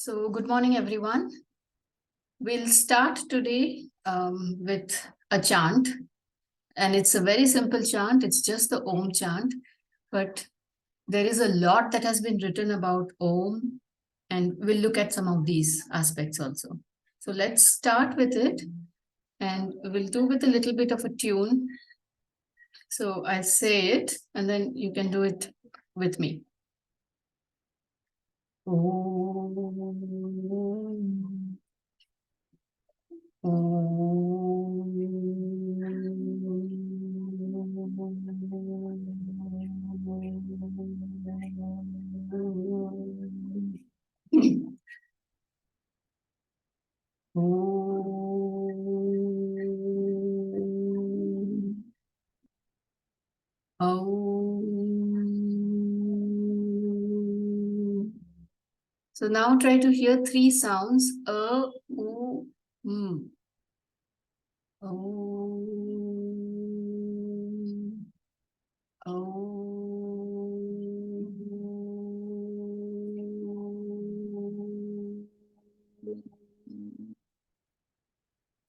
So, good morning, everyone. We'll start today with a chant, and it's a very simple chant. It's just the Om chant, but there is a lot that has been written about Om, and we'll look at some of these aspects also. So, let's start with it, and we'll do with a little bit of a tune. So, I'll say it, and then you can do it with me. Om. So now try to hear three sounds: a, u, m.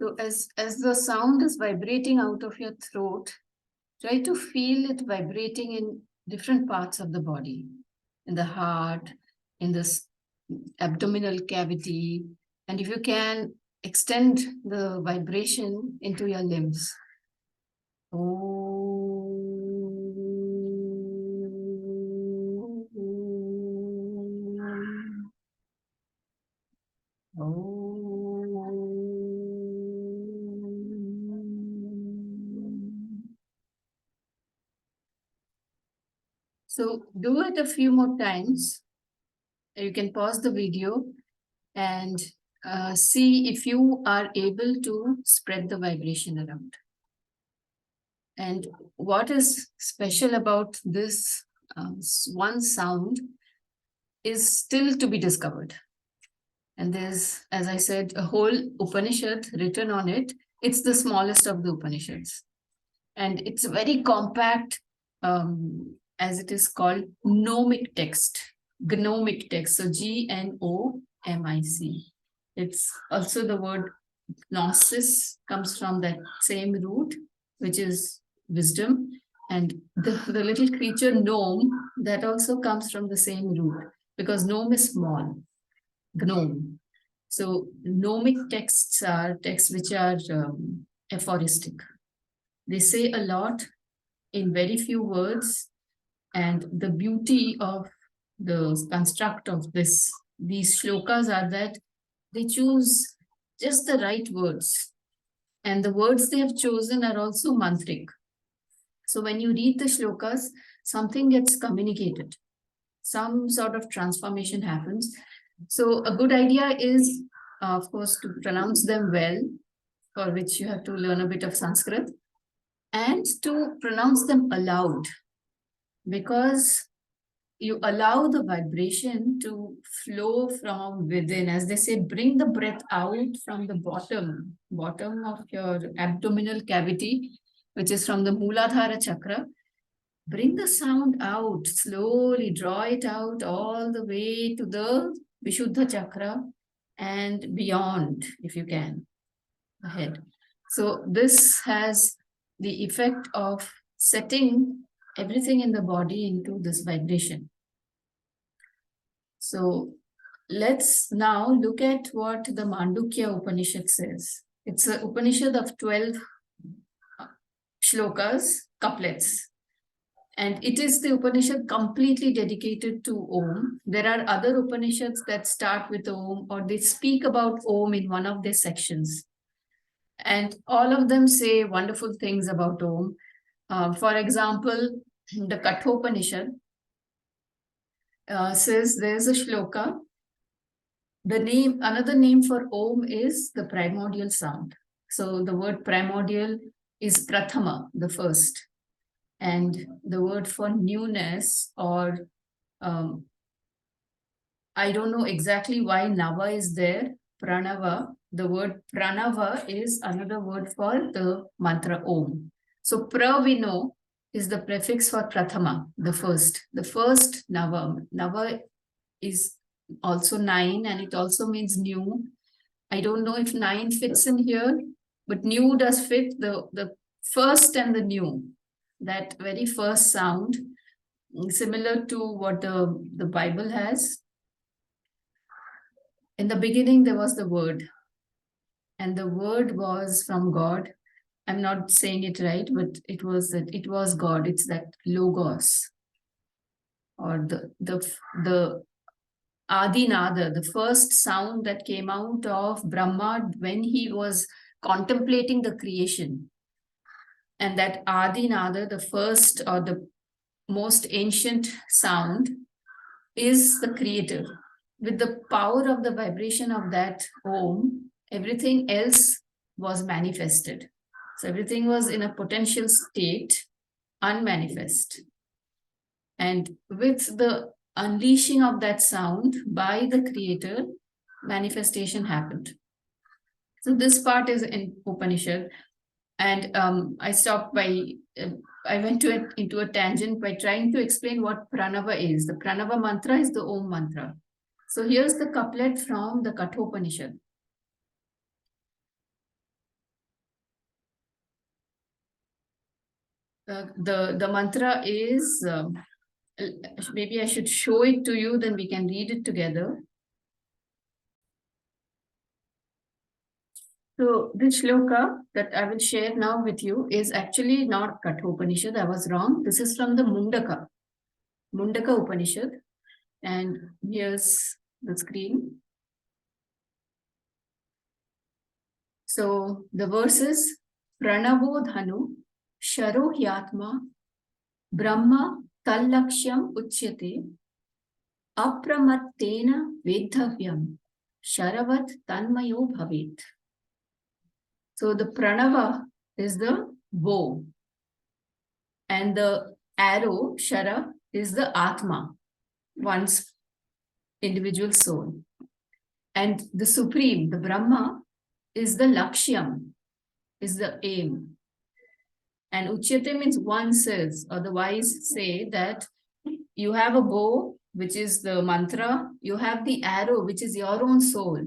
So as the sound is vibrating out of your throat, try to feel it vibrating in different parts of the body, in the heart, in the abdominal cavity, and if you can, extend the vibration into your limbs. So do it a few more times. You can pause the video and see if you are able to spread the vibration around. And what is special about this one sound is still to be discovered. And there's, as I said, a whole Upanishad written on it. It's the smallest of the Upanishads. And it's a very compact, as it is called, gnomic text. Gnomic text. So Gnomic. It's also the word gnosis comes from that same root, which is wisdom. And the little creature gnome, that also comes from the same root, because gnome is small. Gnome. So gnomic texts are texts which are aphoristic. They say a lot in very few words, and the beauty of the construct of these shlokas are that they choose just the right words, and the words they have chosen are also mantric. So when you read the shlokas, something gets communicated, some sort of transformation happens. So a good idea is, of course, to pronounce them well, for which you have to learn a bit of Sanskrit, and to pronounce them aloud, because you allow the vibration to flow from within. As they say, bring the breath out from the bottom of your abdominal cavity, which is from the Muladhara chakra. Bring the sound out, slowly draw it out all the way to the Vishuddha chakra and beyond, if you can, ahead. So this has the effect of setting everything in the body into this vibration. So let's now look at what the Mandukya Upanishad says. It's an Upanishad of 12 shlokas, couplets. And it is the Upanishad completely dedicated to Om. There are other Upanishads that start with Om, or they speak about Om in one of their sections. And all of them say wonderful things about Om. For example, the Kathopanishad says there's a shloka. Another name for Om is the primordial sound. So the word primordial is Prathama, the first. And the word for newness, or I don't know exactly why Nava is there, Pranava. The word Pranava is another word for the mantra Om. So Pravino is the prefix for Prathama, the first. The first Nava. Nava is also 9, and it also means new. I don't know if 9 fits in here, but new does fit, the first and the new, that very first sound, similar to what the Bible has. In the beginning, there was the word, and the word was from God. I'm not saying it right, but it was God. It's that logos, or the Adinada, the first sound that came out of Brahma when he was contemplating the creation. And that Adinada, the first or the most ancient sound, is the creator. With the power of the vibration of that Om, everything else was manifested. So everything was in a potential state, unmanifest. And with the unleashing of that sound by the creator, manifestation happened. So this part is in Upanishad. And I stopped by, I went into a tangent by trying to explain what Pranava is. The Pranava mantra is the Om mantra. So here's the couplet from the Kathopanishad. The mantra is, maybe I should show it to you, then we can read it together. So this shloka that I will share now with you is actually not Kathopanishad. I was wrong. This is from the Mundaka Upanishad. And here's the screen. So the verse is Pranavo Dhanu Sharo Hyatma Brahma Tallakshyam Uchyate Apramattena Vedhavyam Sharavat Tanmayo Bhavet. So the Pranava is the bow, and the arrow, Shara, is the Atma, one's individual soul. And the Supreme, the Brahma, is the Lakshyam, is the aim. And Uchyate means one says, or the wise say that you have a bow, which is the mantra, you have the arrow, which is your own soul,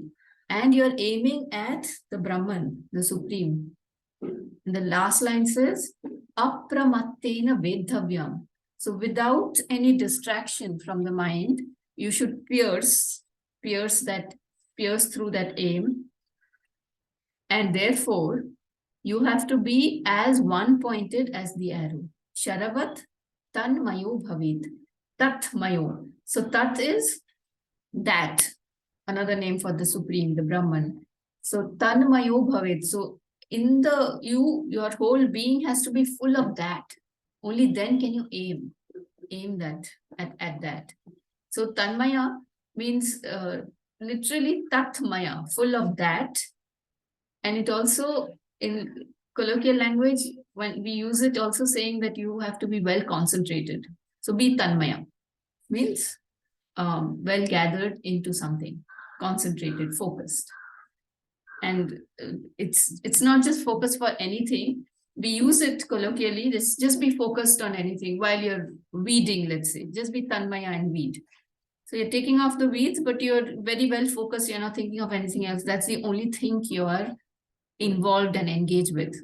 and you're aiming at the Brahman, the Supreme. And the last line says, Apramattena Vedhavyam. So without any distraction from the mind, you should pierce through that aim. And therefore, you have to be as one-pointed as the arrow. Sharavat tanmayo bhavit. Tat mayo. So tat is that, another name for the Supreme, the Brahman. So tanmayo bhavit. So in your whole being has to be full of that. Only then can you aim that at that. So tanmaya means literally tatmaya, full of that. And it also, in colloquial language, when we use it, also saying that you have to be well concentrated. So be tanmaya means well gathered into something, concentrated, focused. And it's not just focus for anything. We use it colloquially. Just be focused on anything while you're weeding, let's say. Just be tanmaya and weed. So you're taking off the weeds, but you're very well focused. You're not thinking of anything else. That's the only thing you are involved and engaged with.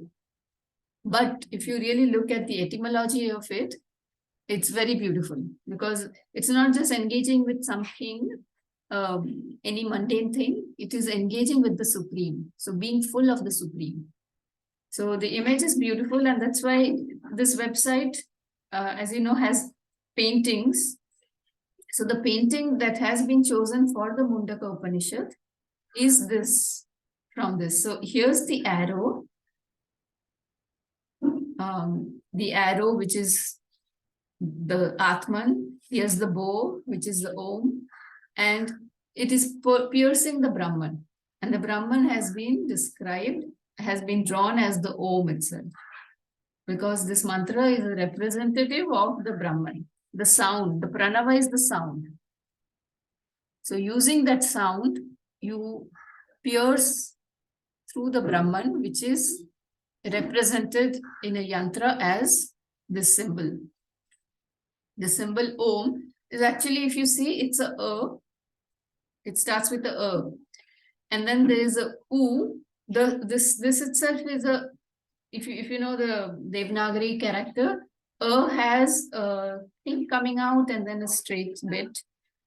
But if you really look at the etymology of it, it's very beautiful, because it's not just engaging with something, any mundane thing. It is engaging with the Supreme. So being full of the Supreme. So the image is beautiful, and that's why this website, as you know, has paintings. So the painting that has been chosen for the Mundaka Upanishad is this, from this. So here's the arrow, which is the Atman. Here's the bow, which is the Om, and it is piercing the Brahman. And the Brahman has been drawn as the Om itself, because this mantra is a representative of the Brahman. The sound, the Pranava is the sound. So using that sound, you pierce through the Brahman, which is represented in a yantra as this symbol. The symbol Om is actually, if you see, it's a It starts with the and then there is a U. This itself is a, if you know the Devanagari character, has a thing coming out and then a straight bit,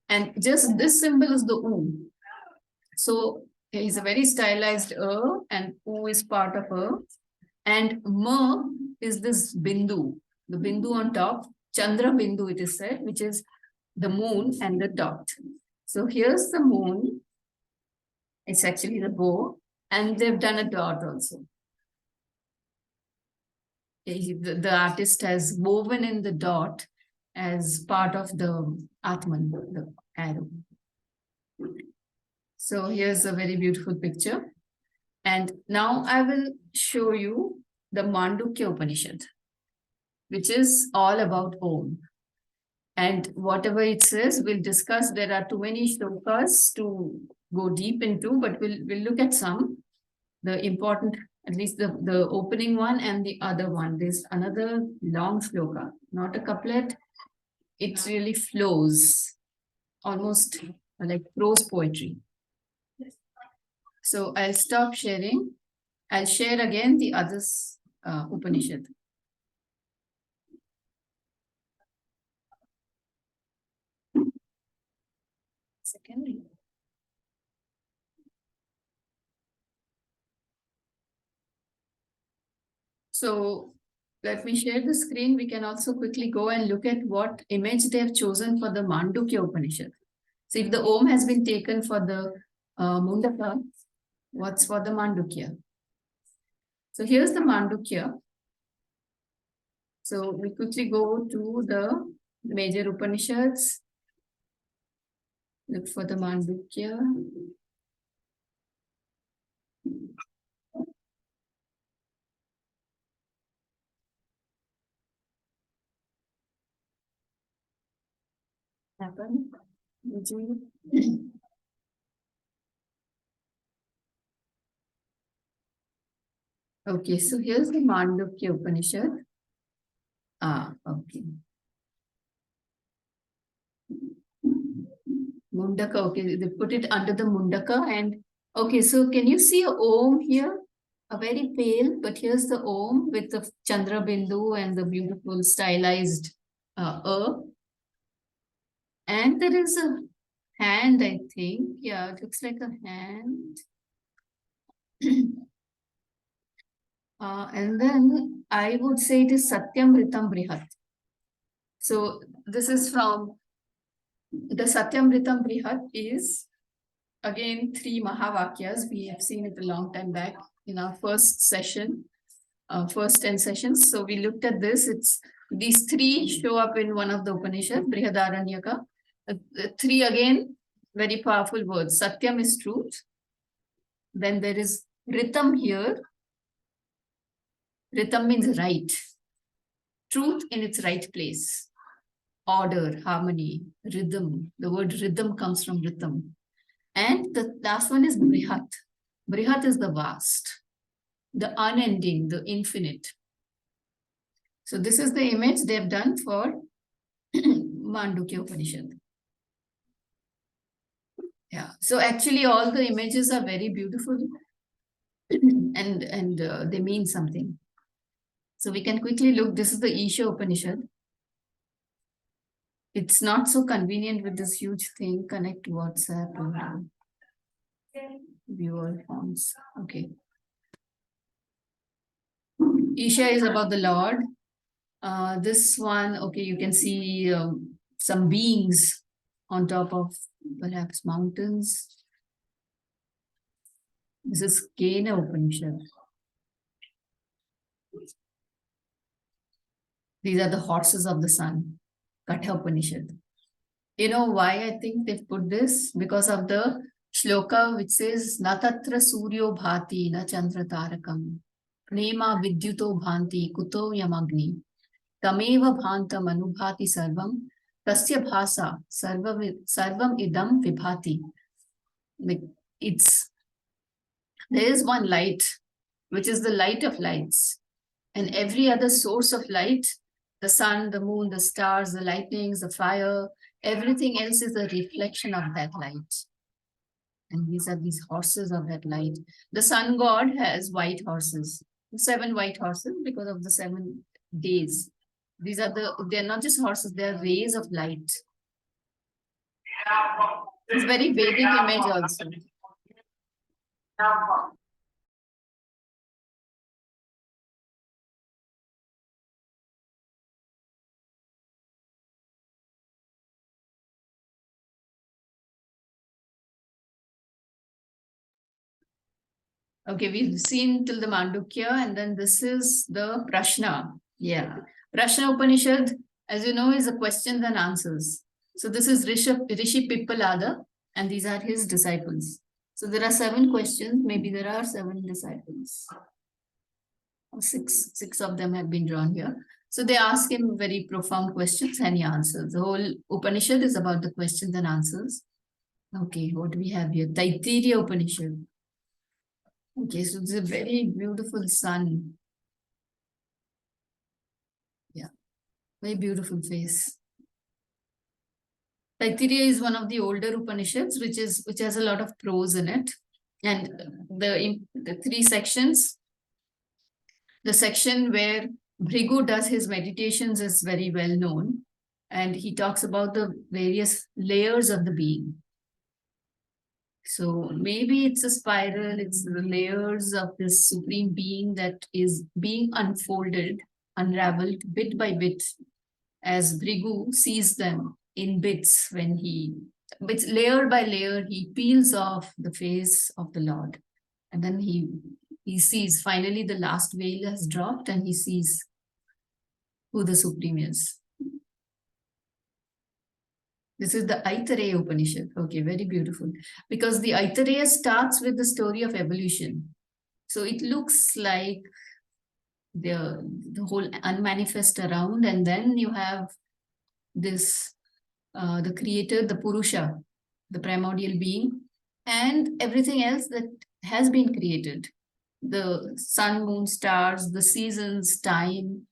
and just this symbol is the U. So he's a very stylized and U is part of and Ma is this bindu, the bindu on top, Chandra bindu it is said, which is the moon and the dot. So here's the moon. It's actually the bow, and they've done a dot also. The artist has woven in the dot as part of the Atman, the arrow. So here's a very beautiful picture. And now I will show you the Mandukya Upanishad, which is all about Om. And whatever it says, we'll discuss. There are too many shlokas to go deep into, but we'll look at some. The important, at least the opening one and the other one. There's another long shloka, not a couplet. It really flows, almost like prose poetry. So I'll stop sharing. I'll share again the others Upanishad. Second. So let me share the screen. We can also quickly go and look at what image they have chosen for the Mandukya Upanishad. So if the Om has been taken for the Mundaka, what's for the Mandukya? So here's the Mandukya. So we quickly go to the major Upanishads. Look for the Mandukya. Happen. Okay, so here's the Mandukya Upanishad. Okay. Mundaka, okay, they put it under the Mundaka. And okay, so can you see a Om here? A very pale, but here's the Om with the Chandra Bindu and the beautiful stylized And there is a hand, I think. Yeah, it looks like a hand. And then I would say it is Satyam Ritam Brihat. So this is from the Satyam Ritam Brihat is again 3 Mahavakyas. We have seen it a long time back in our first session, first 10 sessions. So we looked at this. It's these 3 show up in one of the Upanishad, Brihadaranyaka. 3 again, very powerful words. Satyam is truth. Then there is Ritam here. Ritam means right. Truth in its right place. Order, harmony, rhythm. The word rhythm comes from rhythm. And the last one is Brihat. Brihat is the vast, the unending, the infinite. So this is the image they've done for Mandukya Upanishad. Yeah. So actually all the images are very beautiful and they mean something. So we can quickly look. This is the Isha Upanishad. It's not so convenient with this huge thing. Connect WhatsApp and view all forms. Okay. Isha is about the Lord. This one, okay, you can see some beings on top of perhaps mountains. This is Kena Upanishad. These are the horses of the sun. Katha Upanishad. You know why I think they've put this? Because of the shloka which says, Natatra Suryo Bhati, na Chandra Tarakam, Prema Vidyuto Bhanti, Kuto Yamagni, Tameva Bhantam Anubhati Sarvam, Tasya Bhasa, Sarvam Idam Vibhati. Like there is one light, which is the light of lights. And every other source of light, the sun, the moon, the stars, the lightnings, the fire, everything else is a reflection of that light. And these are these horses of that light. The sun god has white horses, 7 white horses because of the 7 days. These are they're not just horses, they're rays of light. It's very Vedic image also. Okay, we've seen till the Mandukya, and then this is the Prashna. Yeah. Prashna Upanishad, as you know, is a questions and answers. So this is Rishi Pippalada, and these are his disciples. So there are 7 questions, maybe there are 7 disciples. Or six of them have been drawn here. So they ask him very profound questions and he answers. The whole Upanishad is about the questions and answers. Okay, what do we have here? Taittiriya Upanishad. Okay, so it's a very beautiful sun. Yeah, very beautiful face. Taittiriya is one of the older Upanishads, which has a lot of prose in it. And the 3 sections, the section where Bhrigu does his meditations is very well known. And he talks about the various layers of the being. So maybe it's a spiral, it's the layers of this supreme being that is being unfolded, unraveled bit by bit as Bhrigu sees them in bits bits layer by layer, he peels off the face of the Lord. And then he sees finally the last veil has dropped and he sees who the Supreme is. This is the Aitareya Upanishad. Okay, very beautiful. Because the Aitareya starts with the story of evolution. So it looks like the whole unmanifest around, and then you have this, the creator, the Purusha, the primordial being, and everything else that has been created. The sun, moon, stars, the seasons, time,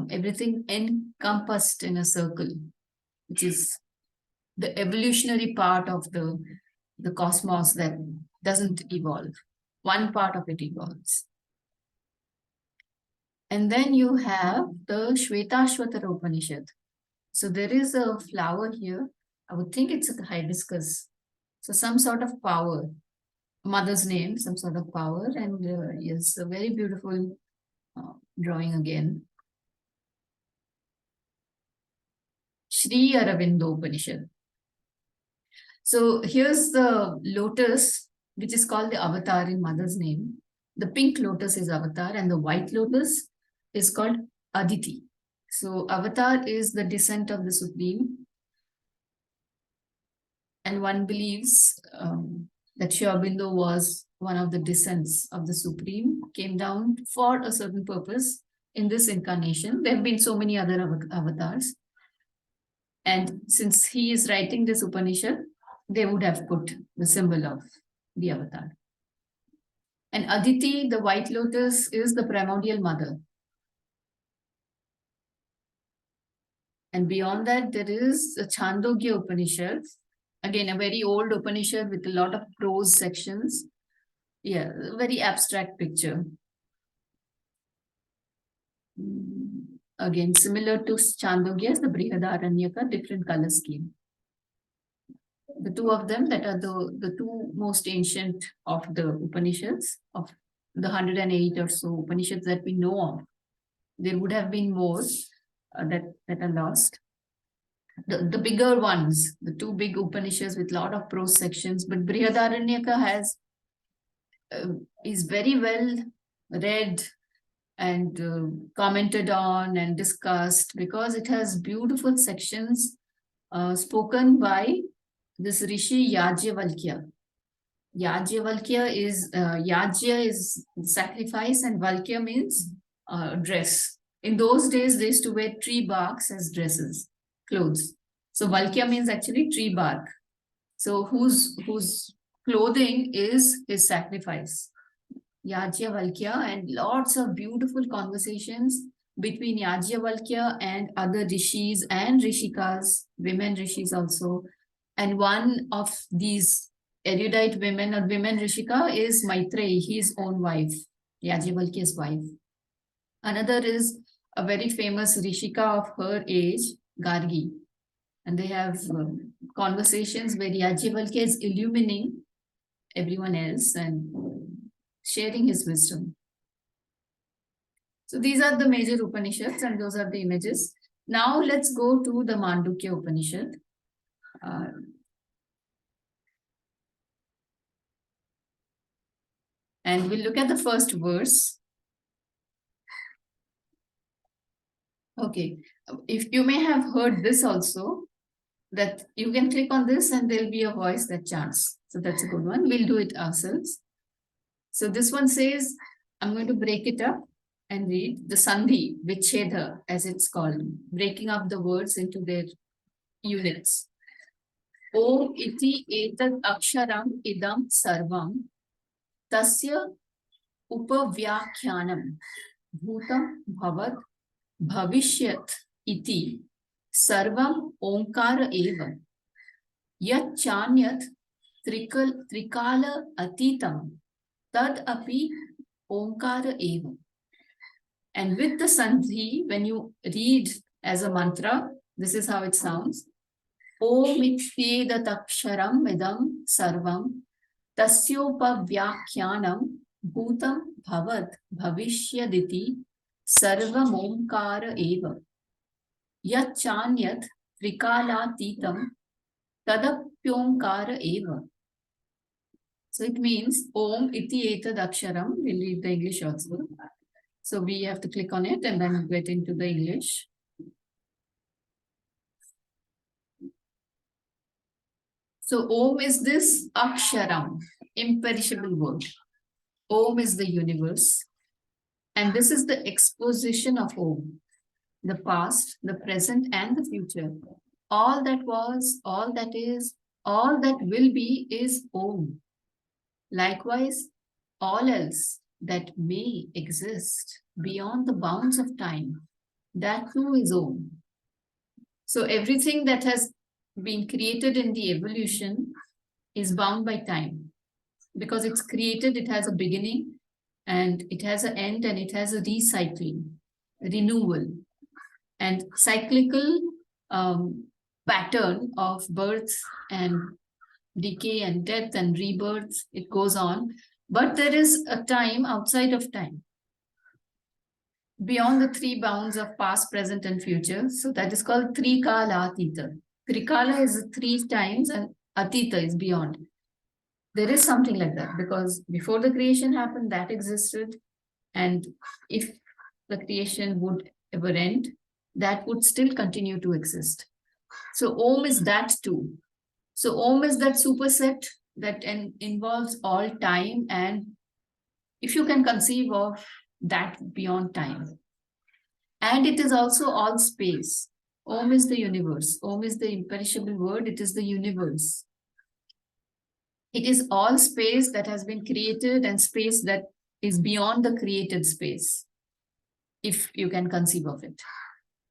everything encompassed in a circle, which is the evolutionary part of the cosmos that doesn't evolve. One part of it evolves. And then you have the Shvetashvatara Upanishad. So there is a flower here. I would think it's a hibiscus. So some sort of power, mother's name, some sort of power. And yes, a very beautiful drawing again. Sri Aurobindo Upanishad. So here's the lotus, which is called the avatar in mother's name. The pink lotus is avatar and the white lotus is called Aditi. So avatar is the descent of the Supreme. And one believes that Sri Aurobindo was one of the descents of the Supreme, came down for a certain purpose in this incarnation. There have been so many other avatars. And since he is writing this Upanishad, they would have put the symbol of the avatar. And Aditi, the white lotus, is the primordial mother. And beyond that, there is the Chandogya Upanishad. Again, a very old Upanishad with a lot of prose sections. Yeah, a very abstract picture. Again, similar to Chandogya, the Brihadaranyaka, different color scheme. The two of them that are the 2 most ancient of the Upanishads, of the 108 or so Upanishads that we know of. There would have been more that are lost. The bigger ones, the 2 big Upanishads with a lot of prose sections, but Brihadaranyaka is very well read and commented on and discussed because it has beautiful sections spoken by this Rishi Yajyavalkya. Yajyavalkya is, Yajya is sacrifice and Valkya means dress. In those days, they used to wear tree barks as dresses, clothes. So Valkya means actually tree bark. So whose clothing is his sacrifice. Yajyavalkya, and lots of beautiful conversations between Yajyavalkya and other rishis and rishikas, women rishis also. And one of these erudite women or women Rishika is Maitreyi, his own wife, Yajavalkya's wife. Another is a very famous Rishika of her age, Gargi. And they have conversations where Yajavalkya is illumining everyone else and sharing his wisdom. So these are the major Upanishads and those are the images. Now let's go to the Mandukya Upanishad. And we'll look at the first verse. Okay, if you may have heard this also, that you can click on this and there'll be a voice that chants. So that's a good one. We'll do it ourselves. So this one says, I'm going to break it up and read the Sandhi, Vichedha, as it's called, breaking up the words into their units. Om iti etad aksharam idam sarvam tasya upavyakhyanam bhutam bhavat bhavishyat iti sarvam omkara eva yat chanyat trikala atitam tad api omkara eva. And with the Sandhi, when you read as a mantra, this is how it sounds. Om ityedaksharam idam sarvam tasyopavyakhyanam bhutam bhavat bhavishyaditi sarvam omkara eva yat chanyat trikalatitam tadapyomkara eva. So it means Om iti etadaksharam. We'll read the English also. So we have to click on it and then get into the English. So Om is this aksharam, imperishable word. Om is the universe. And this is the exposition of Om, the past, the present, and the future. All that was, all that is, all that will be is Om. Likewise, all else that may exist beyond the bounds of time, that too is Om. So everything that has been created in the evolution is bound by time. Because it's created, it has a beginning and it has an end and it has a recycling, renewal, and cyclical pattern of birth and decay and death and rebirth. It goes on. But there is a time outside of time, beyond the three bounds of past, present, and future. So that is called Trikala Atita. Trikala is three times and Atita is beyond. There is something like that because before the creation happened, that existed. And if the creation would ever end, that would still continue to exist. So Om is that too. So Om is that superset that involves all time, and if you can conceive of that beyond time. And it is also all space. Om is the universe. Om is the imperishable word. It is the universe. It is all space that has been created and space that is beyond the created space, if you can conceive of it.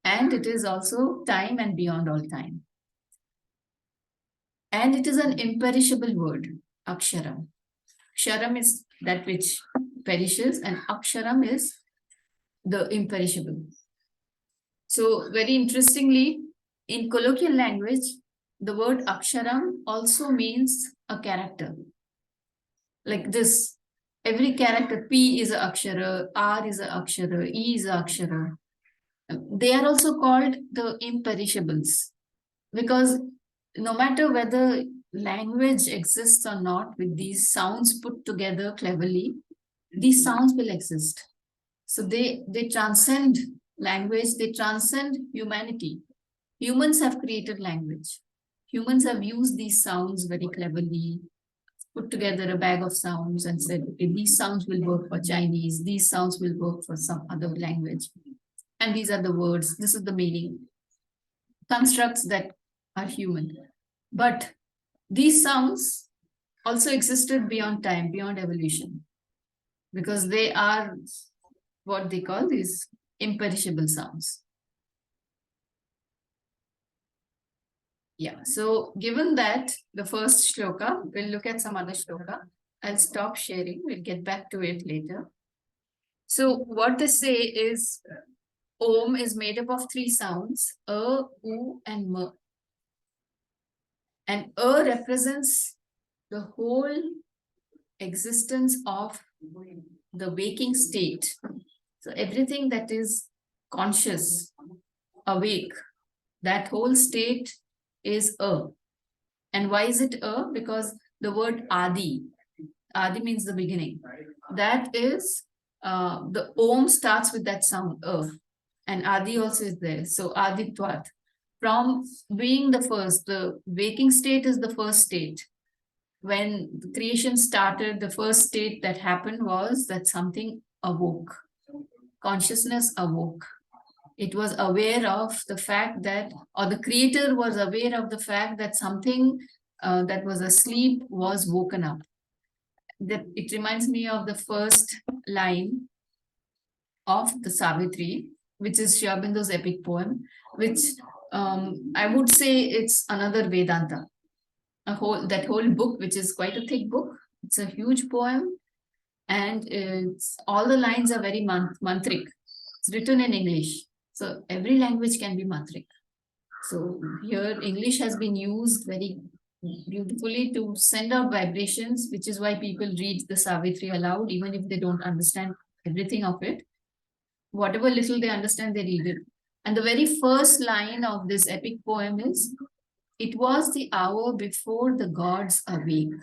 And it is also time and beyond all time. And it is an imperishable word, aksharam. Ksharam is that which perishes, and aksharam is the imperishable. So very interestingly, in colloquial language, the word aksharam also means a character. Like this, every character, P is a akshara, R is a akshara, E is a akshara. They are also called the imperishables because no matter whether language exists or not, with these sounds put together cleverly, these sounds will exist. So they transcend language, they transcend humanity. Humans have created language. Humans have used these sounds very cleverly, put together a bag of sounds and said, okay, these sounds will work for Chinese, these sounds will work for some other language. And these are the words, this is the meaning. Constructs that are human. But these sounds also existed beyond time, beyond evolution, because they are what they call these imperishable sounds. Yeah, so given that the first shloka, we'll look at some other shloka. I'll stop sharing, we'll get back to it later. So what they say is Om is made up of three sounds, A, U, and M. And A represents the whole existence of the waking state. So everything that is conscious, awake, that whole state is A. And why is it A? Because the word Adi, Adi means the beginning. That is, the Om starts with that sound, and Adi also is there. So Aditvat. From being the first, the waking state is the first state. When the creation started, the first state that happened was that something awoke. Consciousness awoke. It was aware of the fact that, or the creator was aware of the fact that something that was asleep was woken up. That it reminds me of the first line of the Savitri, which is Sri Aurobindo's epic poem, which I would say it's another Vedanta. That whole book, which is quite a thick book, it's a huge poem, and it's all the lines are very mantric. It's written in English, so every language can be mantric. So here English has been used very beautifully to send out vibrations, which is why people read the Savitri aloud, even if they don't understand everything of it. Whatever little they understand, they read it. And the very first line of this epic poem is, "It was the hour before the gods awake."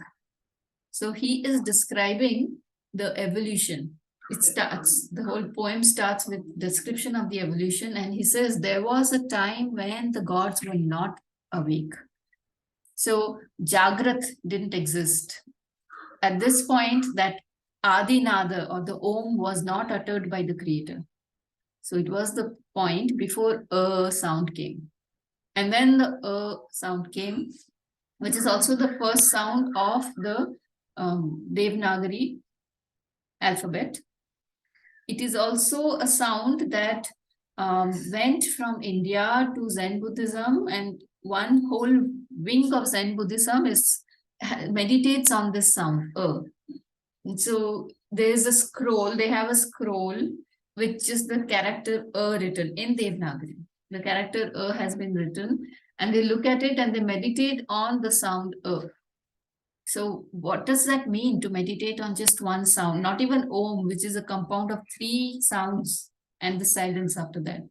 So he is describing the evolution. It starts, the whole poem starts with description of the evolution, and he says there was a time when the gods were not awake. So Jagrat didn't exist. At this point, that Adinada or the Om was not uttered by the creator. So it was the point before a sound came. And then the sound came, which is also the first sound of the Devanagari alphabet. It is also a sound that went from India to Zen Buddhism, and one whole wing of Zen Buddhism is meditates on this sound, And so there is a scroll, they have a scroll which is the character written in Devanagari. The character has been written, and they look at it and they meditate on the sound So what does that mean to meditate on just one sound? Not even Om, which is a compound of three sounds and the silence after that.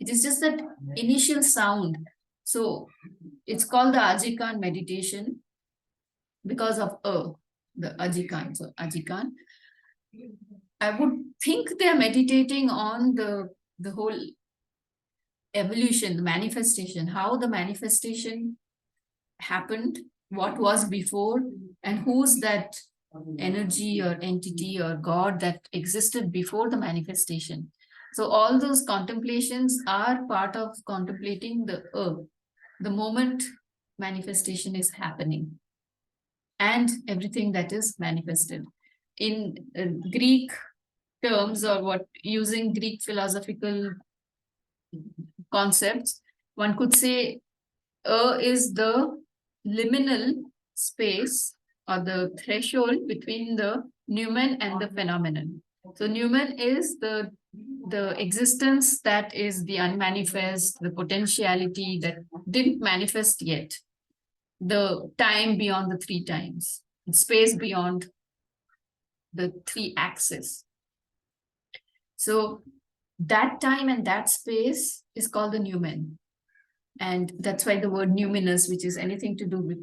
It is just that initial sound. So it's called the Ajikan meditation because of the Ajikan. So Ajikan. I would think they're meditating on the whole evolution, the manifestation, how the manifestation happened, what was before, and who's that energy or entity or God that existed before the manifestation. So all those contemplations are part of contemplating the moment manifestation is happening and everything that is manifested. In Greek terms, or what using Greek philosophical concepts, one could say is the liminal space or the threshold between the noumen and the phenomenon. So noumen is the existence that is the unmanifest, the potentiality that didn't manifest yet, the time beyond the three times, space beyond the three axes. So that time and that space is called the noumen. And that's why the word numinous, which is anything to do with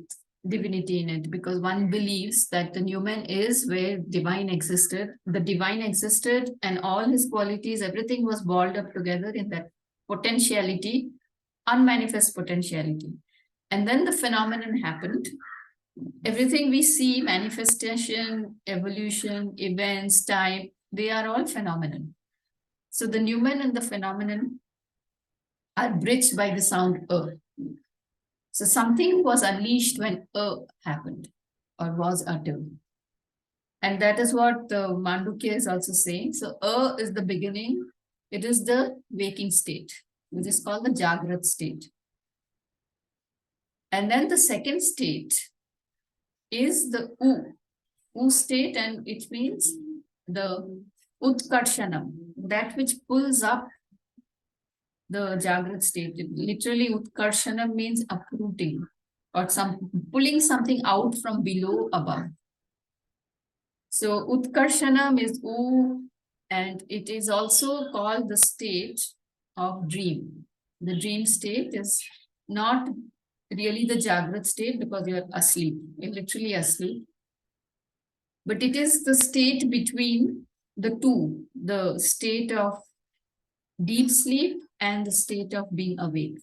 divinity in it, because one believes that the noumen is where divine existed. The divine existed and all his qualities, everything was balled up together in that potentiality, unmanifest potentiality. And then the phenomenon happened. Everything we see, manifestation, evolution, events, time, they are all phenomenon. So the noumen and the phenomenon are bridged by the sound So something was unleashed when happened or was uttered. And that is what the Mandukya is also saying. So is the beginning. It is the waking state, which is called the Jagrat state. And then the second state is the U state, and it means the Utkarshanam, that which pulls up the Jagrat state. Literally, Utkarshanam means uprooting or pulling something out from below above. So Utkarshanam is U, and it is also called the state of dream. The dream state is not really the Jagrat state because you're asleep. You're literally asleep. But it is the state between the two, the state of deep sleep and the state of being awake.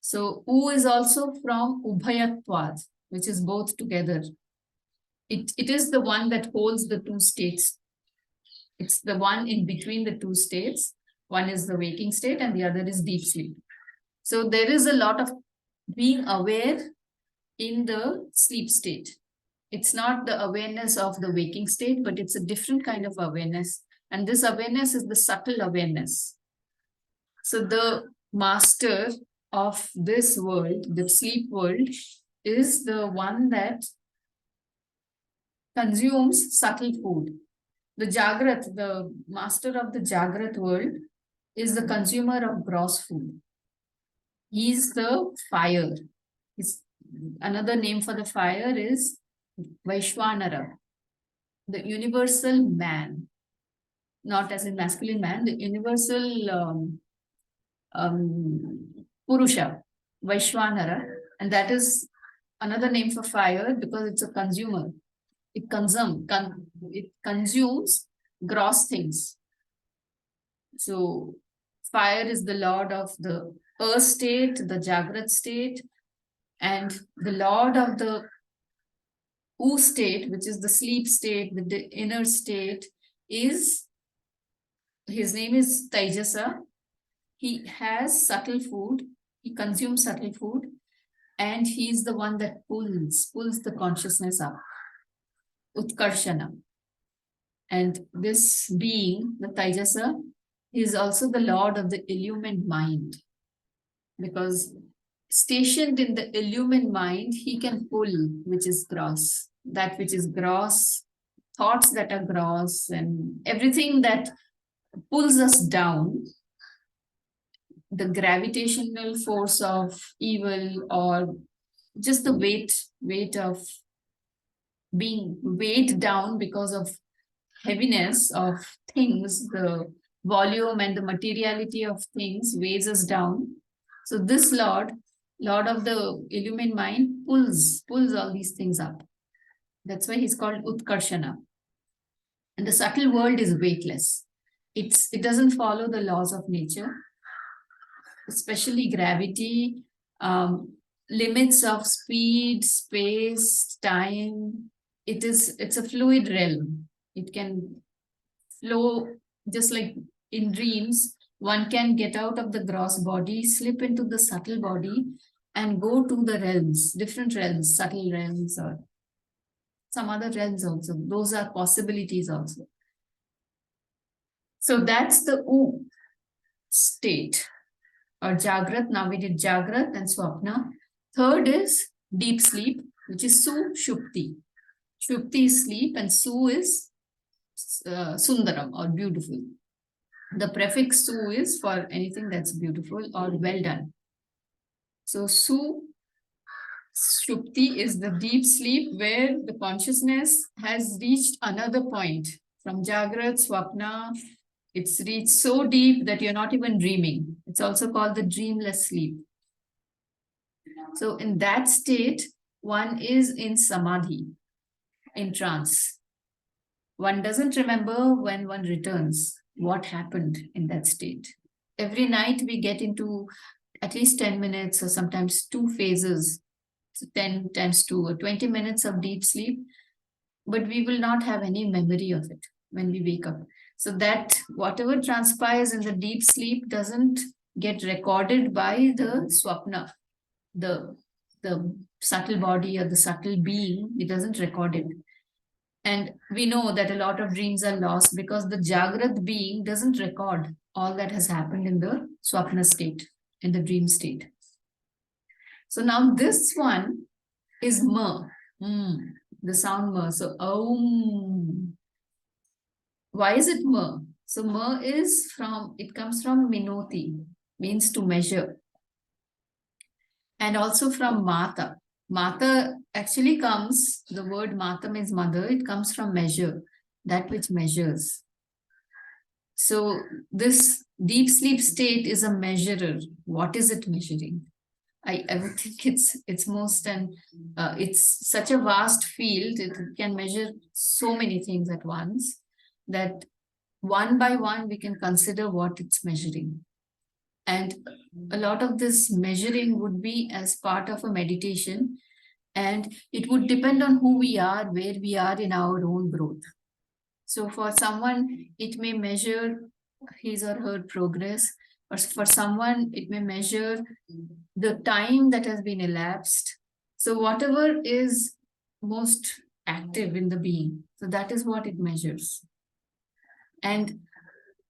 So U is also from Ubhayatvad, which is both together. It is the one that holds the two states. It's the one in between the two states. One is the waking state and the other is deep sleep. So there is a lot of being aware in the sleep state. It's not the awareness of the waking state, but it's a different kind of awareness. And this awareness is the subtle awareness. So the master of this world, the sleep world, is the one that consumes subtle food. The Jagrat, the master of the Jagrat world, is the consumer of gross food. He's the fire. Another name for the fire is Vaishwanara, the universal man, not as in masculine man, the universal Purusha, Vaishwanara, and that is another name for fire because it's a consumer. It consumes gross things. So fire is the lord of the earth state, the Jagrat state, and the lord of the U state, which is the sleep state, the inner state, his name is Taijasa. He has subtle food, he consumes subtle food, and he's the one that pulls the consciousness up. Utkarshana. And this being, the Taijasa, is also the lord of the illumined mind. Because stationed in the illumined mind, he can pull, which is gross. That which is gross, thoughts that are gross, and everything that pulls us down, the gravitational force of evil, or just the weight of being weighed down because of heaviness of things, the volume and the materiality of things weighs us down. So this Lord of the illumined mind, pulls all these things up. That's why he's called Utkarshana. And the subtle world is weightless. It doesn't follow the laws of nature, especially gravity, limits of speed, space, time. It's a fluid realm. It can flow just like in dreams. One can get out of the gross body, slip into the subtle body, and go to the realms, different realms, subtle realms, or some other realms also. Those are possibilities also. So that's the U state, or Jagrat. Now we did Jagrat and Swapna. Third is deep sleep, which is Su Shupti. Shupti is sleep and Su is Sundaram, or beautiful. The prefix Su is for anything that's beautiful or well done. So Su Shupti is the deep sleep where the consciousness has reached another point. From Jagrat, Swapna, it's reached so deep that you're not even dreaming. It's also called the dreamless sleep. So in that state, one is in samadhi, in trance. One doesn't remember when one returns what happened in that state. Every night we get into at least 10 minutes or sometimes 2 phases, so 10 times 2 or 20 minutes of deep sleep, but we will not have any memory of it when we wake up. So that whatever transpires in the deep sleep doesn't get recorded by the swapna, the subtle body or the subtle being. It doesn't record it. And we know that a lot of dreams are lost because the Jagrat being doesn't record all that has happened in the Swapna state, in the dream state. So now this one is ma, the sound ma. So aum. Why is it ma? So ma is from, it comes from minoti, means to measure. And also from mata. Mata actually comes, the word mata means mother, it comes from measure, that which measures. So this deep sleep state is a measurer. What is it measuring? I would think it's most, and it's such a vast field. It can measure so many things at once that one by one we can consider what it's measuring. And a lot of this measuring would be as part of a meditation, and it would depend on who we are, where we are in our own growth. So for someone, it may measure his or her progress, or for someone, it may measure the time that has been elapsed. So whatever is most active in the being, so that is what it measures. And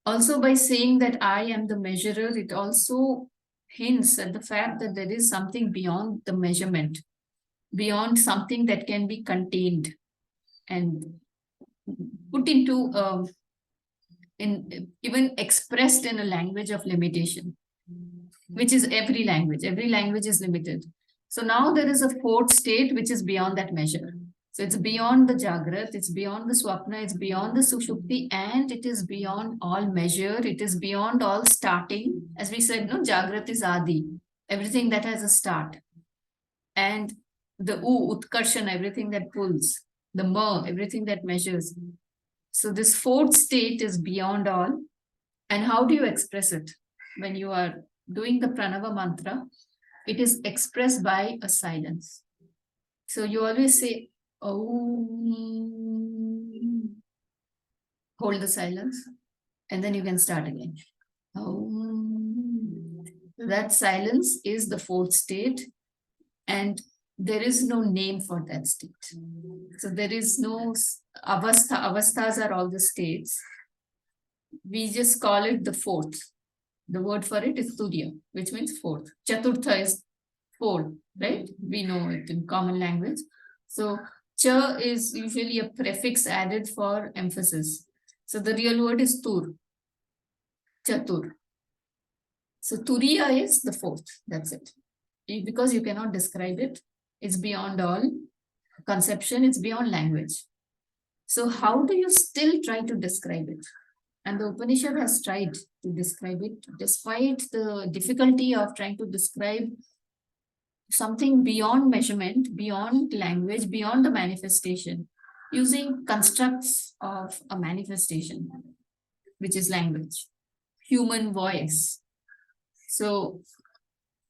also by saying that I am the measurer, it also hints at the fact that there is something beyond the measurement, beyond something that can be contained and put into even expressed in a language of limitation, which is every language. Every language is limited. So now there is a fourth state which is beyond that measure. So it's beyond the Jagrat, it's beyond the Swapna, it's beyond the Sushupti, and it is beyond all measure. It is beyond all starting. As we said, no, Jagrat is Adi, everything that has a start. And the Utkarshan, everything that pulls. The Ma, everything that measures. So this fourth state is beyond all. And how do you express it? When you are doing the Pranava mantra, it is expressed by a silence. So you always say, Om. Hold the silence, and then you can start again. Om. That silence is the fourth state, and there is no name for that state. So there is no avastha. Avasthas are all the states. We just call it the fourth. The word for it is Turiya, which means fourth. Chaturtha is four, right? We know it in common language. So cha is usually a prefix added for emphasis. So the real word is tur, chatur. So turiya is the fourth. That's it. Because you cannot describe it, it's beyond all conception, it's beyond language. So how do you still try to describe it? And the Upanishad has tried to describe it, despite the difficulty of trying to describe something beyond measurement, beyond language, beyond the manifestation, using constructs of a manifestation, which is language, human voice. So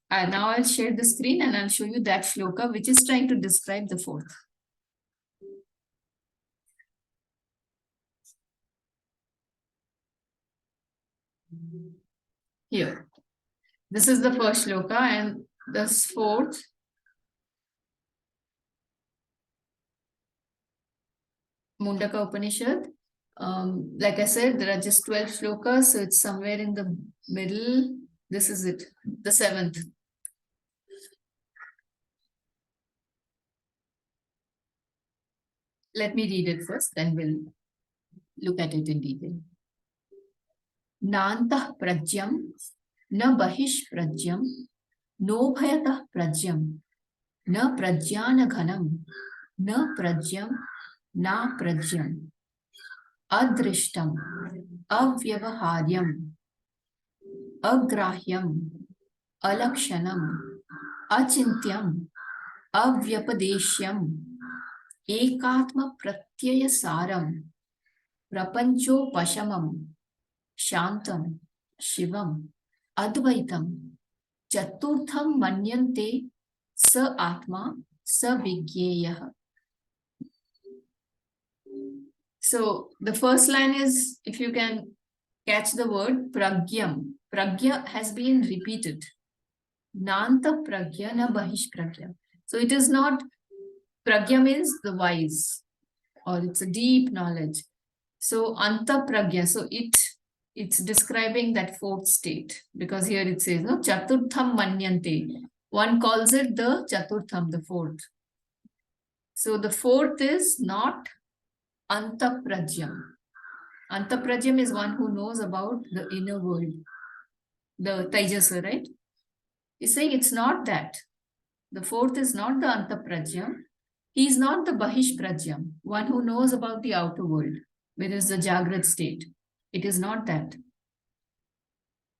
now I'll share the screen and I'll show you that sloka, which is trying to describe the fourth. Here, this is the first sloka, and this fourth, Mundaka Upanishad. Like I said, there are just 12 slokas, so it's somewhere in the middle. This is it, the seventh. Let me read it first, then we'll look at it in detail. Nantah pradyam, na bahish pradyam, no bhayatah pradyam, na pradyana ghanam, na pradyam, na pradyam, adrishtam, avyavaharyam, agrahyam, alakshanam, achintyam, avyapadeshyam, ekatma pratyaya saram, prapanchopashamam, shantam, shivam, advaitam, chaturtham manyante sa atma sa vigyeyah. So the first line is, if you can catch the word pragyam. Pragya has been repeated. Nanta pragya na bahish pragya. So it is not, pragya means the wise, or it's a deep knowledge. So anta pragya, so it's describing that fourth state, because here it says, no, chaturtham manyante. One calls it the Chaturtham, the fourth. So the fourth is not Antaprajyam. Antaprajyam is one who knows about the inner world, the Taijasa, right? He's saying it's not that. The fourth is not the Antaprajyam. He is not the Bahish Prajyam, one who knows about the outer world, which is the Jagrat state. It is not that.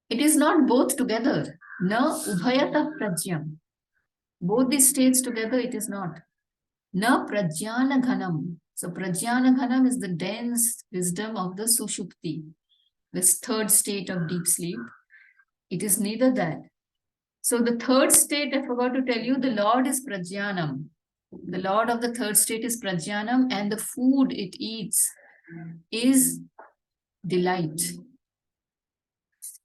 It is not both together. Na Ubhayata Prajyam. Both these states together, it is not. Na Prajnana Ghanam. So Prajnana Ghanam is the dense wisdom of the Sushupti, this third state of deep sleep. It is neither that. So the third state, I forgot to tell you, the Lord is Prajnanam. The Lord of the third state is Prajnanam, and the food it eats is delight.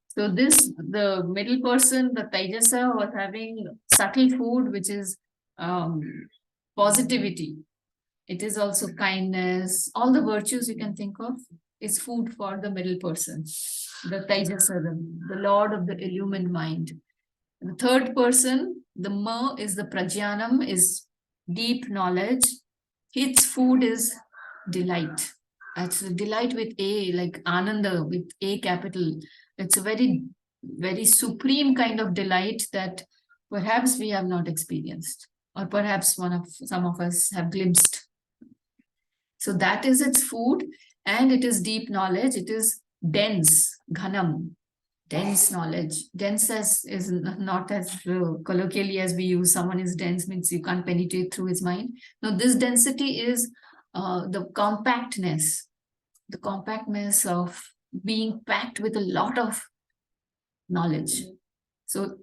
So this, the middle person, the Taijasa, was having subtle food, which is positivity. It is also kindness. All the virtues you can think of is food for the middle person, the Taijasa, the Lord of the illumined mind. The third person, the Ma, is the Prajnanam, is deep knowledge. Its food is delight. It's a delight with A, like Ananda with A capital. It's a very, very supreme kind of delight that perhaps we have not experienced, or perhaps some of us have glimpsed. So that is its food, and it is deep knowledge. It is dense, ghanam, dense knowledge. Dense is not as colloquially as we use. Someone is dense means you can't penetrate through his mind. No, this density is the compactness of being packed with a lot of knowledge. So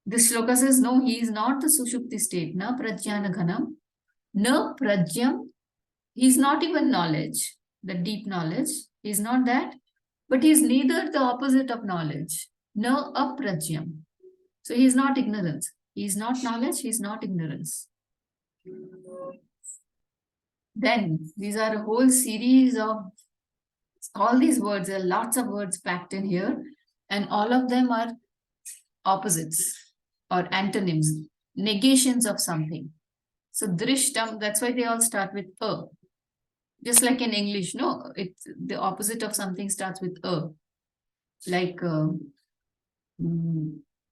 this shloka says, no, he is not the Sushupti state. Na prajnana ghanam, na prajyam. He is not even knowledge, the deep knowledge. He is not that. But he is neither the opposite of knowledge. Na aprajyam. So he is not ignorance. He is not knowledge. He is not ignorance. Then these are a whole series of all these words. There are lots of words packed in here, and all of them are opposites or antonyms, negations of something. So drishtam, that's why they all start with a. Just like in English, no, it's the opposite of something starts with a. Like a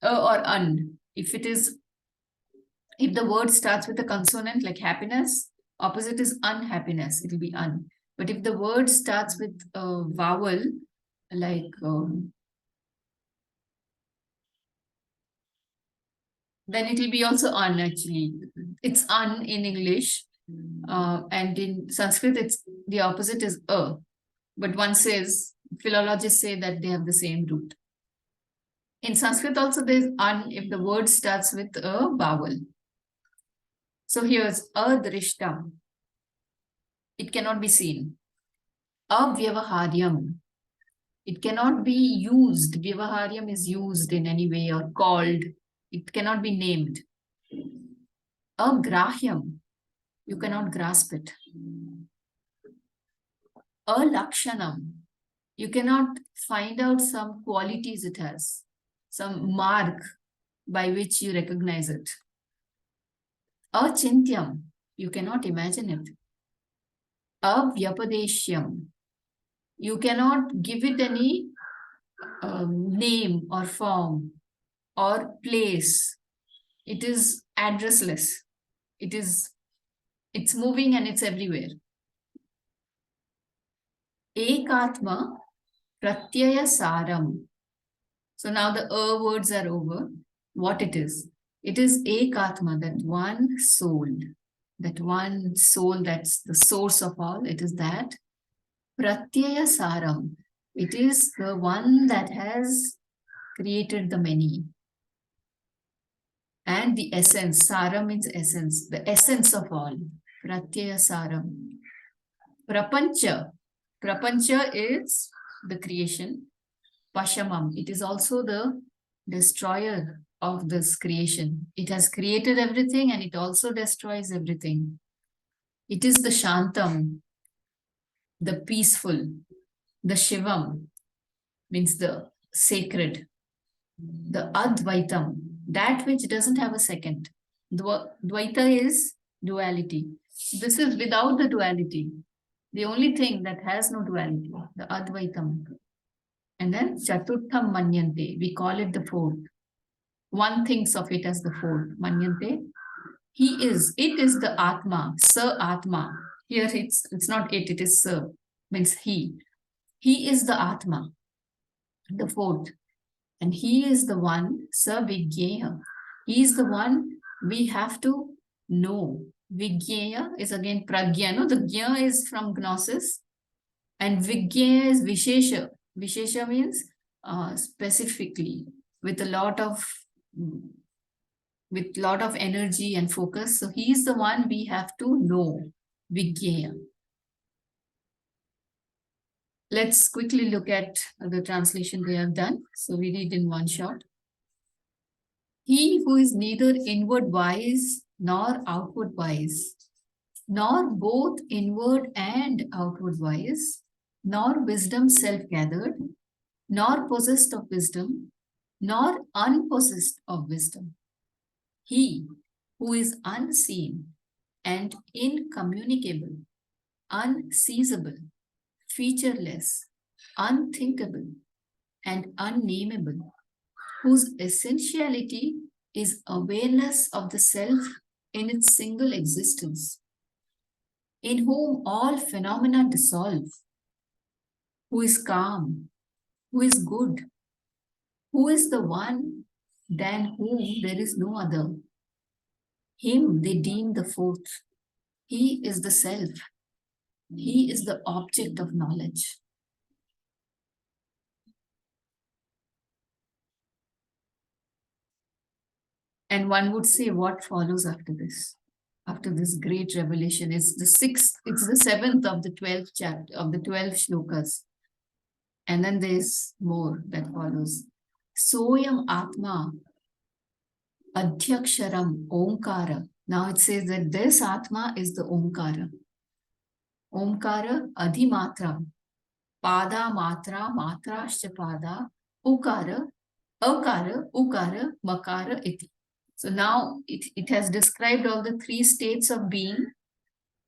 or un. If the word starts with a consonant like happiness, opposite is unhappiness, it will be un. But if the word starts with a vowel, like then it will be also un actually. It's un in English. And in Sanskrit, it's the opposite is a. But one says, philologists say that they have the same root. In Sanskrit also there is un if the word starts with a vowel. So here's adrishtam. It cannot be seen. Avyavaharyam. It cannot be used. Vyavaharyam is used in any way or called. It cannot be named. Agrahyam. You cannot grasp it. Alakshanam. You cannot find out some qualities it has, some mark by which you recognize it. Achintyam. You cannot imagine it. Avyapadeshyam. You cannot give it any name or form or place. It is addressless. It's moving and it's everywhere. Ekatma pratyaya saram. So now the words are over. What it is? It is ekatma, that one soul. That one soul, that's the source of all. It is that. Pratyaya saram. It is the one that has created the many. And the essence. Saram means essence. The essence of all. Pratyaya saram. Prapancha. Prapancha is the creation. Pashamam. It is also the destroyer of this creation. It has created everything and it also destroys everything. It is the Shantam, the peaceful. The Shivam means the sacred. The Advaitam, that which doesn't have a second. Dvaita is duality. This is without the duality. The only thing that has no duality, the Advaitam. And then Chaturtham Manyante, we call it the fourth. One thinks of it as the fourth. Manyante. It is the Atma, Sa Atma. Here it's not it is Sa, means he. He is the Atma, the fourth. And he is the one, Sa Vigyeya. He is the one we have to know. Vigyeya is again Pragya. No, the Gya is from Gnosis. And Vigyeya is Vishesha. Vishesha means specifically, with a lot of energy and focus. So he is the one we have to know. Vigyeya. Let's quickly look at the translation they have done. So we read in one shot. He who is neither inward wise nor outward wise, nor both inward and outward wise, nor wisdom self-gathered, nor possessed of wisdom, nor unpossessed of wisdom. He who is unseen and incommunicable, unseizable, featureless, unthinkable, and unnameable, whose essentiality is awareness of the self in its single existence, in whom all phenomena dissolve, who is calm, who is good, who is the one than whom there is no other. Him they deem the fourth. He is the self. He is the object of knowledge. And one would say, what follows after this? After this great revelation is the sixth, it's the seventh of the 12th chapter, of the 12 shlokas. And then there's more that follows. Soyam Atma Adhyaksharam Omkara. Now it says that this Atma is the Omkara. Omkara Adhimatra. Pada Matra Matrascha Pada Ukara Akara Ukara Makara Iti. So now it has described all the three states of being,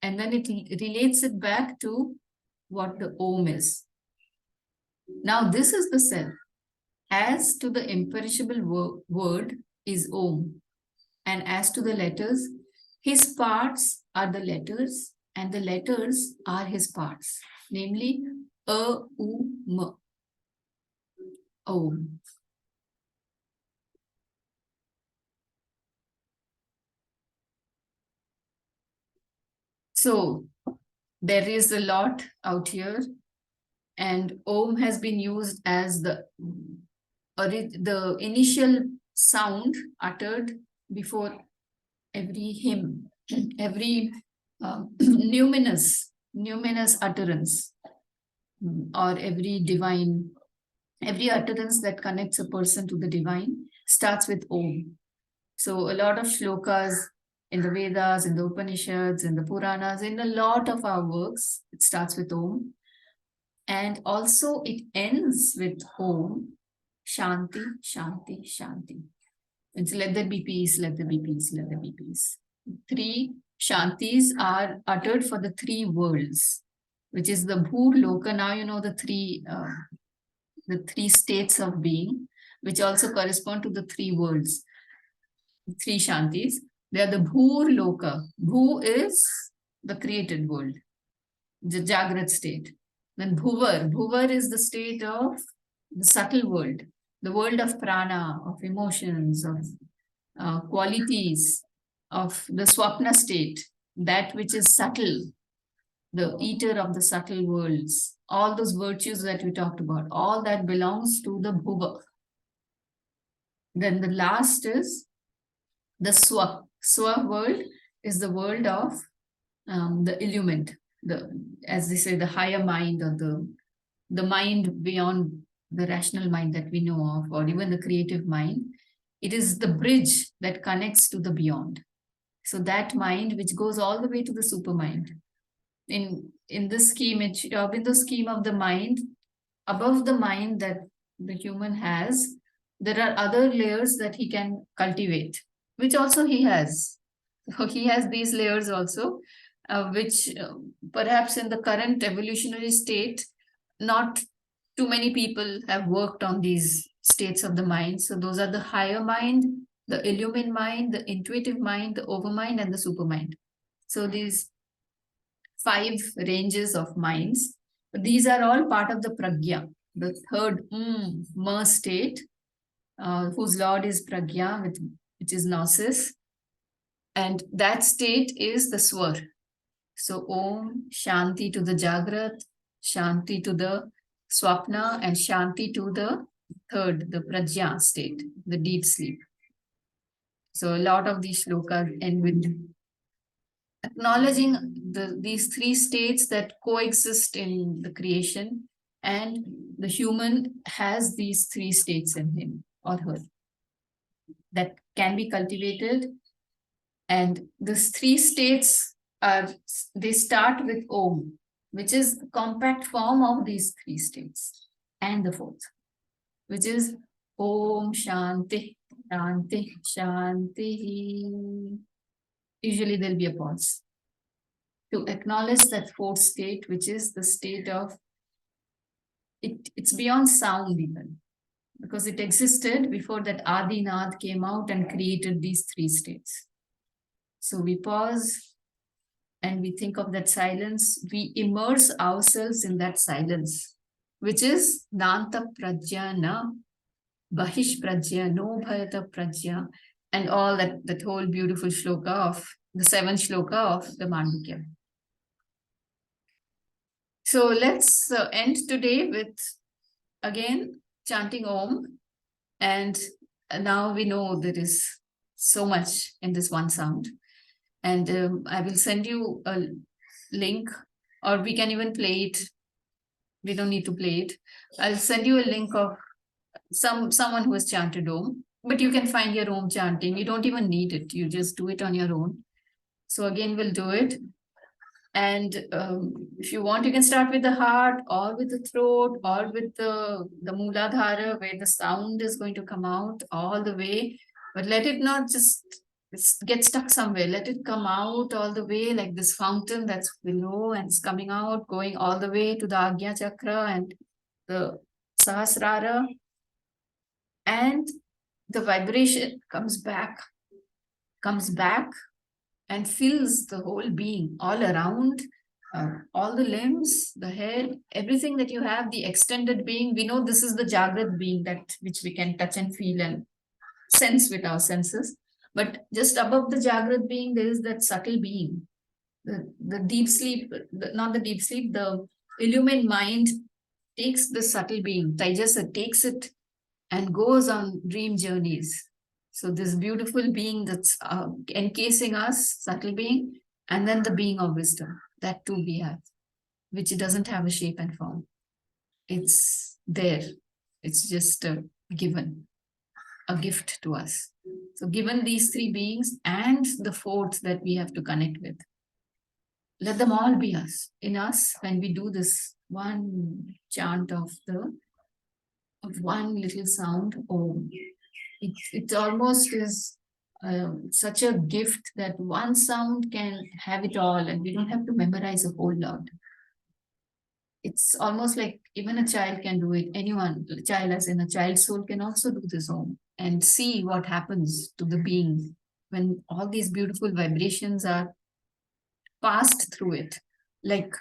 and then it relates it back to what the Om is. Now this is the self. As to the imperishable word is Om, and as to the letters, his parts are the letters, and the letters are his parts, namely A, U, M. Om. So there is a lot out here, and Om has been used as the initial sound uttered before every hymn, every numinous utterance, or every utterance that connects a person to the divine starts with Om. So a lot of shlokas in the Vedas, in the Upanishads, in the Puranas, in a lot of our works, it starts with Om. And also it ends with Om, Shanti, Shanti, Shanti. It's let there be peace, let there be peace, let there be peace. Three Shantis are uttered for the three worlds, which is the Bhu, Loka. Now you know the three states of being, which also correspond to the three worlds. Three Shantis. They are the Bhur Loka. Bhu is the created world, the Jagrat state. Then Bhuvar is the state of the subtle world, the world of prana, of emotions, of qualities, of the Swapna state, that which is subtle, the eater of the subtle worlds. All those virtues that we talked about, all that belongs to the Bhuva. Then the last is the Swa. Swa world is the world of the illumined, as they say, the higher mind, or the mind beyond the rational mind that we know of, or even the creative mind. It is the bridge that connects to the beyond. So that mind which goes all the way to the supermind. In this scheme, in the scheme of the mind, above the mind that the human has, there are other layers that he can cultivate, which also he has. So he has these layers also, which perhaps in the current evolutionary state, not too many people have worked on these states of the mind. So those are the higher mind, the illumined mind, the intuitive mind, the overmind, and the supermind. So these 5 ranges of minds. These are all part of the pragya, the third ma state, whose lord is pragya, which is gnosis. And that state is the swar. So Om, Shanti to the Jagrat, Shanti to the Swapna, and Shanti to the third, the Prajna state, the deep sleep. So a lot of these shlokas end with acknowledging these 3 states that coexist in the creation, and the human has these 3 states in him or her that can be cultivated. And these 3 states are, they start with Om, which is the compact form of these 3 states, and the fourth, which is Om Shanti, Shanti, Shanti. Usually there'll be a pause to acknowledge that fourth state, which is the state of it's beyond sound even, because it existed before that Adinath came out and created these 3 states. So we pause and we think of that silence. We immerse ourselves in that silence, which is Nanta Prajna Na, Bahish Prajna, No Bhayata Prajna, and all that whole beautiful shloka of the 7th shloka of the Mandukya. So let's end today with again chanting Om. And now we know there is so much in this one sound. And I will send you a link, or we can even play it. We don't need to play it. I'll send you a link of someone who has chanted Om, but you can find your Om chanting. You don't even need it. You just do it on your own. So again, we'll do it. And if you want, you can start with the heart or with the throat or with the Mooladhara, where the sound is going to come out all the way. But let it not just get stuck somewhere. Let it come out all the way like this fountain that's below and it's coming out, going all the way to the Agya Chakra and the Sahasrara. And the vibration comes back and fills the whole being, all around, all the limbs, the head, everything that you have, the extended being. We know this is the Jagrat being, that which we can touch and feel and sense with our senses. But just above the Jagrat being, there is that subtle being, the deep sleep, not the deep sleep, the illumined mind takes the subtle being, Taijasa takes it and goes on dream journeys. So this beautiful being that's encasing us, subtle being, and then the being of wisdom, that too we have, which doesn't have a shape and form. It's there. It's just given, a gift to us. So given these 3 beings and the fourth that we have to connect with, let them all be us, in us, when we do this one chant of one little sound, Om. It almost is such a gift that one sound can have it all, and we don't have to memorize a whole lot. It's almost like even a child can do it. Anyone, a child as in a child soul, can also do this Om and see what happens to the being when all these beautiful vibrations are passed through it. Like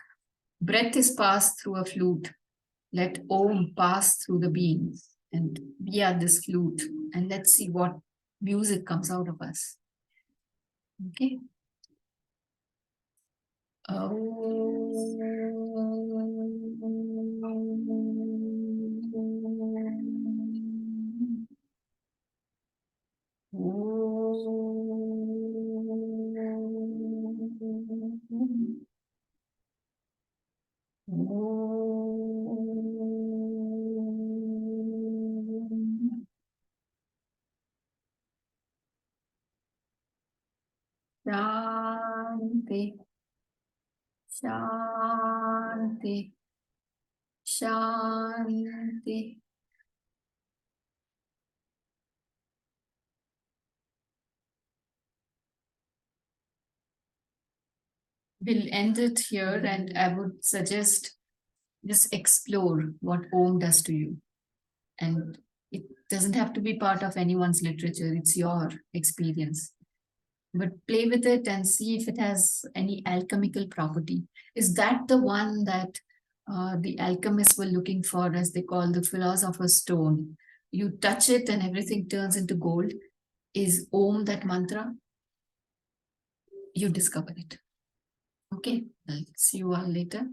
breath is passed through a flute. Let Om pass through the beings, and we are this flute, and let's see what music comes out of us. Okay. Shanti, Shanti, Shanti. we'll end it here, and I would suggest just explore what Om does to you. And it doesn't have to be part of anyone's literature, it's your experience. But play with it and see if it has any alchemical property. Is that the one that the alchemists were looking for, as they call the philosopher's stone? You touch it and everything turns into gold. Is Om that mantra? You discover it. Okay, I'll see you all later.